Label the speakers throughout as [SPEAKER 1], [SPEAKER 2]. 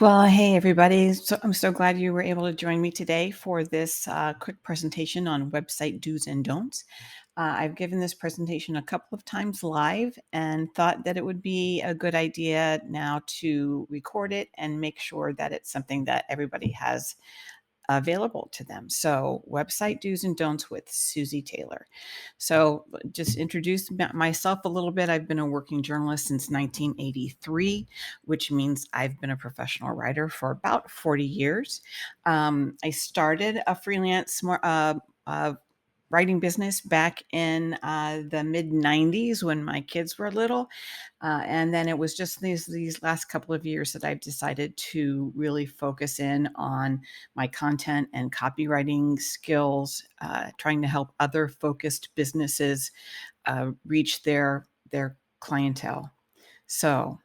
[SPEAKER 1] Well, hey everybody. I'm so glad you were able to join me today for this quick presentation on website do's and don'ts. I've given this presentation a couple of times live and thought that it would be a good idea now to record it and make sure that it's something that everybody has available to them. So, website do's and don'ts with Susie Taylor. So, just introduce myself a little bit. I've been a working journalist since 1983, which means I've been a professional writer for about 40 years. I started a freelance writing business back in the mid 90s when my kids were little. And then it was just these last couple of years that I've decided to really focus in on my content and copywriting skills, trying to help other focused businesses reach their clientele. So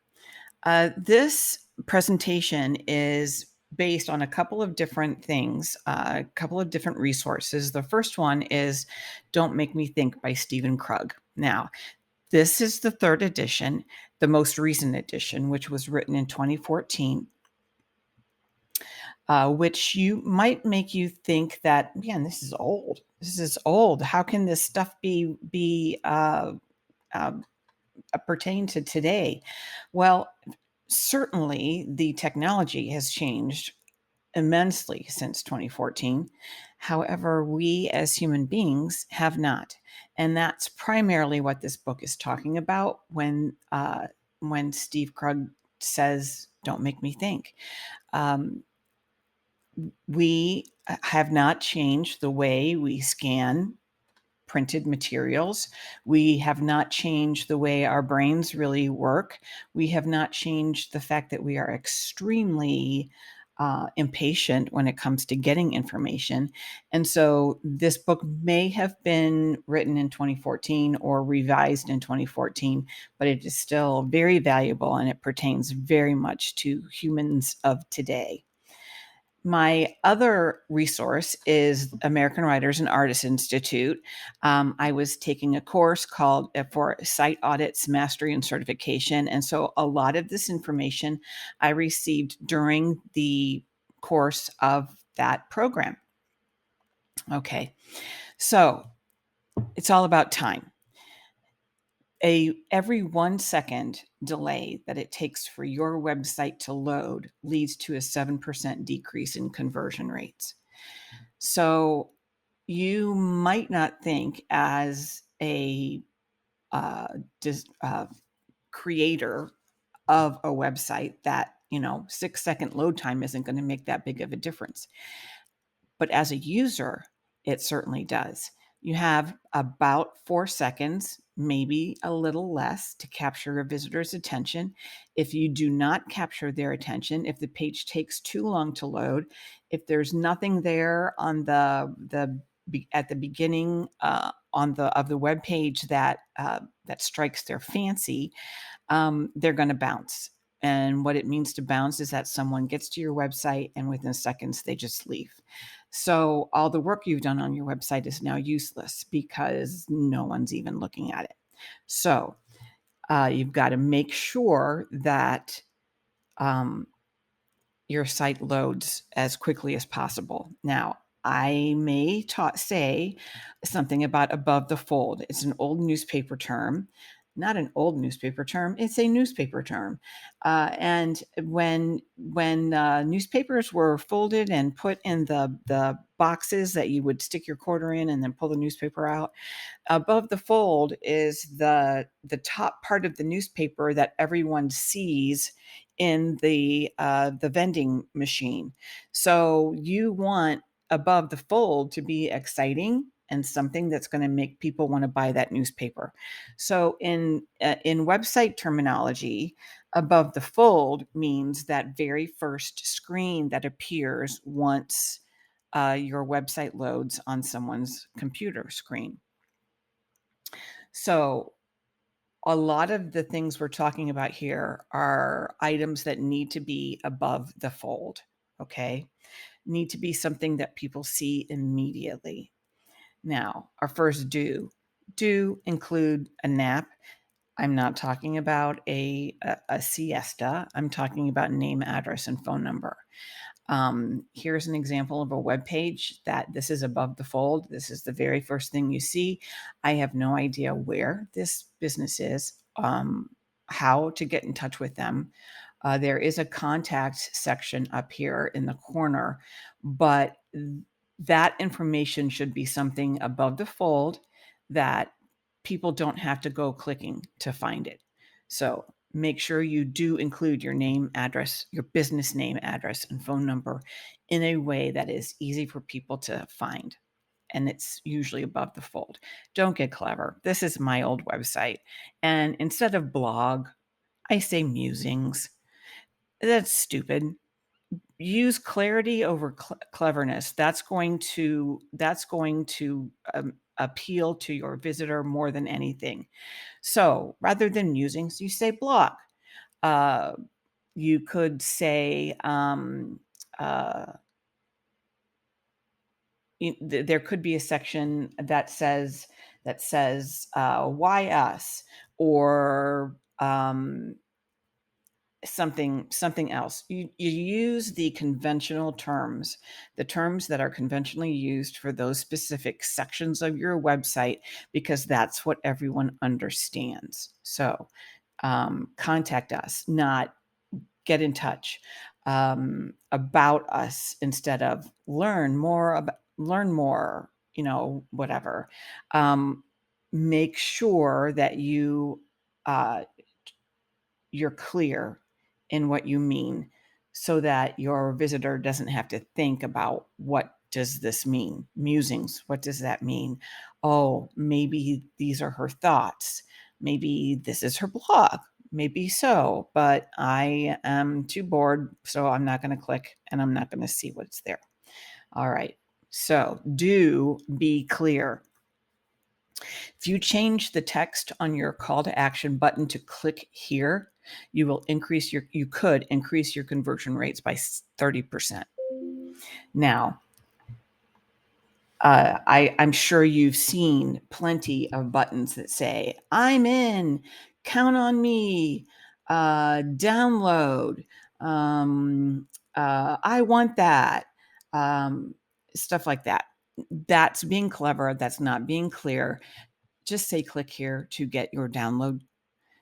[SPEAKER 1] this presentation is based on a couple of different things, a couple of different resources. The first one is Don't Make Me Think by Stephen Krug. Now, this is the third edition, the most recent edition, which was written in 2014, which you might make you think that, man, this is old. This is old. How can this stuff be uh, pertain to today? Well, certainly the technology has changed immensely since 2014. However, we as human beings have not. And that's primarily what this book is talking about when Steve Krug says, "Don't make me think." Um, we have not changed the way we scan printed materials. We have not changed the way our brains really work. We have not changed the fact that we are extremely impatient when it comes to getting information. And so this book may have been written in 2014 or revised in 2014, but it is still very valuable and it pertains very much to humans of today. My other resource is American Writers and Artists Institute. I was taking a course called for Site Audits Mastery and Certification. And so a lot of this information I received during the course of that program. Okay, so it's all about time. Every 1 second delay that it takes for your website to load leads to a 7% decrease in conversion rates. So you might not think as a uh, creator of a website that 6-second load time isn't going to make that big of a difference. But as a user, it certainly does. You have about 4 seconds, maybe a little less, to capture a visitor's attention. If you do not capture their attention, if the page takes too long to load, if there's nothing there on the at the beginning of the web page that strikes their fancy, they're going to bounce. And what it means to bounce is that someone gets to your website and within seconds they just leave. So all the work you've done on your website is now useless because no one's even looking at it. So you've got to make sure that um, your site loads as quickly as possible. Now, I may say something about above the fold. It's an old newspaper term, not an old newspaper term. It's a newspaper term. And when newspapers were folded and put in the boxes that you would stick your quarter in and then pull the newspaper out, above the fold is the top part of the newspaper that everyone sees in the vending machine. So you want above the fold to be exciting and something that's going to make people want to buy that newspaper. So in website terminology, above the fold means that very first screen that appears once your website loads on someone's computer screen. So a lot of the things we're talking about here are items that need to be above the fold, okay? Need to be something that people see immediately. Now, our first do include a nap. I'm not talking about a siesta. I'm talking about name, address, and phone number. Here's an example of a web page that this is above the fold. This is the very first thing you see. I have no idea where this business is, how to get in touch with them. There is a contact section up here in the corner, but that information should be something above the fold that people don't have to go clicking to find it. So make sure you do include your name, address, your business name, address, and phone number in a way that is easy for people to find. And it's usually above the fold. Don't get clever. This is my old website. And instead of blog, I say musings. That's stupid. Use clarity over cleverness. That's going to appeal to your visitor more than anything. So rather than musings, you say blog. You could say there could be a section that says why us, or something else. You use the conventional terms, the terms that are conventionally used for those specific sections of your website, because that's what everyone understands. So contact us, not get in touch. About us instead of learn more, whatever. Make sure that you're clear in what you mean, so that your visitor doesn't have to think about, what does this mean? Musings, what does that mean? Oh, maybe these are her thoughts. Maybe this is her blog. Maybe so, but I am too bored, so I'm not going to click and I'm not going to see what's there. All right. So do be clear. If you change the text on your call to action button to click here, you could increase your conversion rates by 30%. Now, I'm sure you've seen plenty of buttons that say, I'm in, count on me, download, I want that, stuff like that. That's being clever. That's not being clear. Just say, click here to get your download.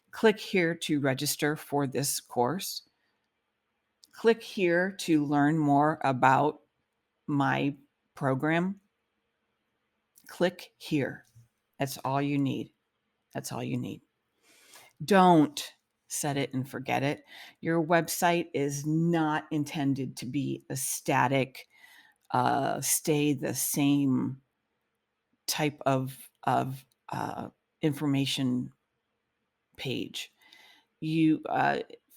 [SPEAKER 1] Click here to register for this course. Click here to learn more about my program. Click here. That's all you need. That's all you need. Don't set it and forget it. Your website is not intended to be a static, stay the same type of information page. You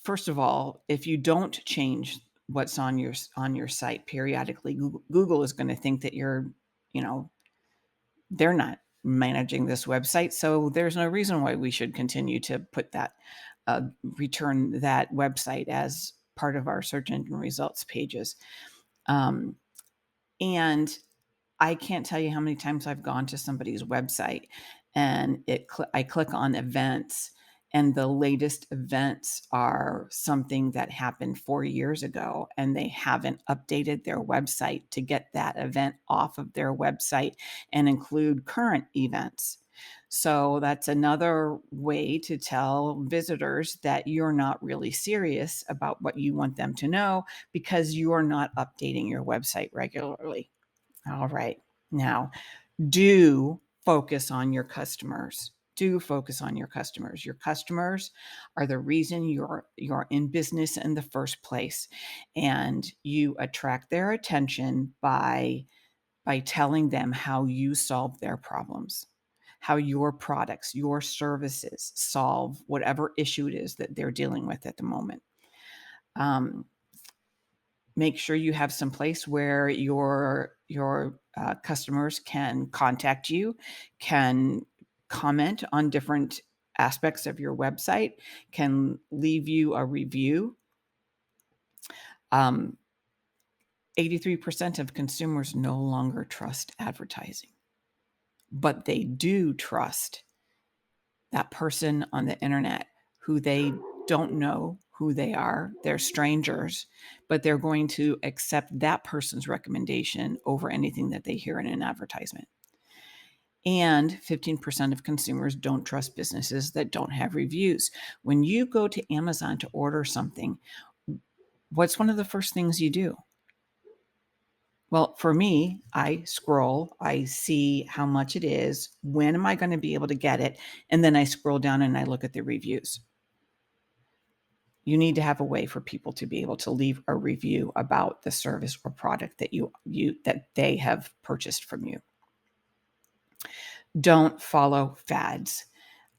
[SPEAKER 1] first of all, if you don't change what's on your site periodically, Google is going to think that they're not managing this website, so there's no reason why we should continue to put that return that website as part of our search engine results pages. And I can't tell you how many times I've gone to somebody's website and I click on events, and the latest events are something that happened 4 years ago, and they haven't updated their website to get that event off of their website and include current events. So that's another way to tell visitors that you're not really serious about what you want them to know, because you are not updating your website regularly. All right. Now, do focus on your customers. Do focus on your customers. Your customers are the reason you're in business in the first place, and you attract their attention by telling them how you solve their problems, how your products, your services solve whatever issue it is that they're dealing with at the moment. Make sure you have some place where your customers can contact you, can comment on different aspects of your website, can leave you a review. 83% of consumers no longer trust advertising, but they do trust that person on the internet who they don't know who they are. They're strangers, but they're going to accept that person's recommendation over anything that they hear in an advertisement. And 15% of consumers don't trust businesses that don't have reviews. When you go to Amazon to order something, what's one of the first things you do? Well, for me, I scroll, I see how much it is, when am I going to be able to get it, and then I scroll down and I look at the reviews. You need to have a way for people to be able to leave a review about the service or product that that they have purchased from you. Don't follow fads.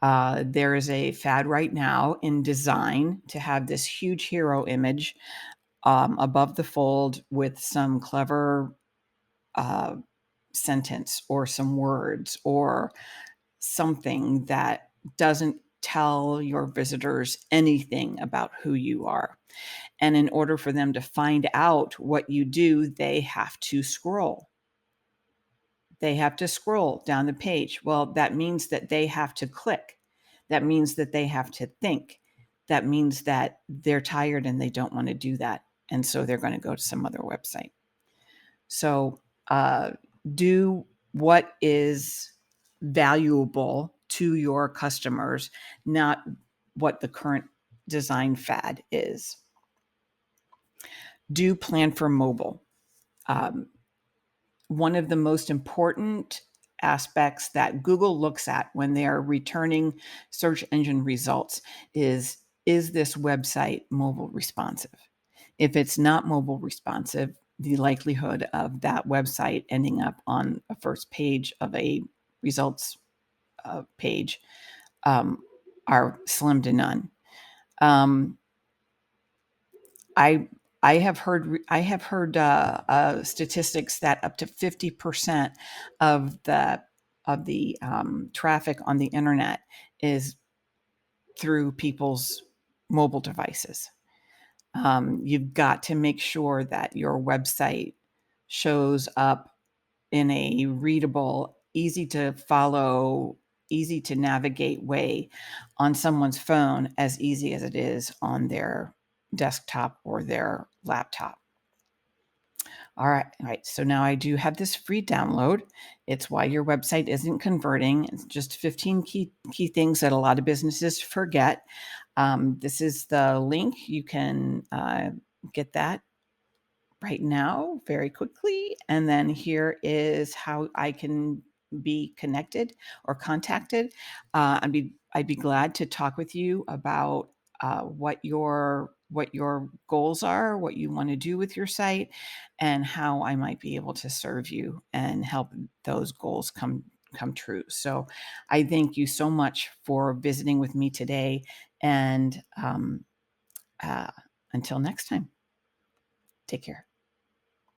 [SPEAKER 1] There is a fad right now in design to have this huge hero image above the fold with some clever sentence or some words or something that doesn't tell your visitors anything about who you are. And in order for them to find out what you do, they have to scroll. They have to scroll down the page. Well, that means that they have to click. That means that they have to think. That means that they're tired and they don't want to do that. And so they're going to go to some other website. So do what is valuable to your customers, not what the current design fad is. Do plan for mobile. One of the most important aspects that Google looks at when they are returning search engine results is this website mobile responsive? If it's not mobile responsive, the likelihood of that website ending up on a first page of a results page are slim to none. I have heard statistics that up to 50% of the traffic on the internet is through people's mobile devices. You've got to make sure that your website shows up in a readable, easy to follow, easy to navigate way on someone's phone as easy as it is on their desktop or their laptop. All right. So now I do have this free download. It's why your website isn't converting. It's just 15 key things that a lot of businesses forget. This is the link. You can get that right now very quickly. And then here is how I can be connected or contacted. I'd be glad to talk with you about what your goals are, what you want to do with your site, and how I might be able to serve you and help those goals come true. So I thank you so much for visiting with me today. And until next time, take care.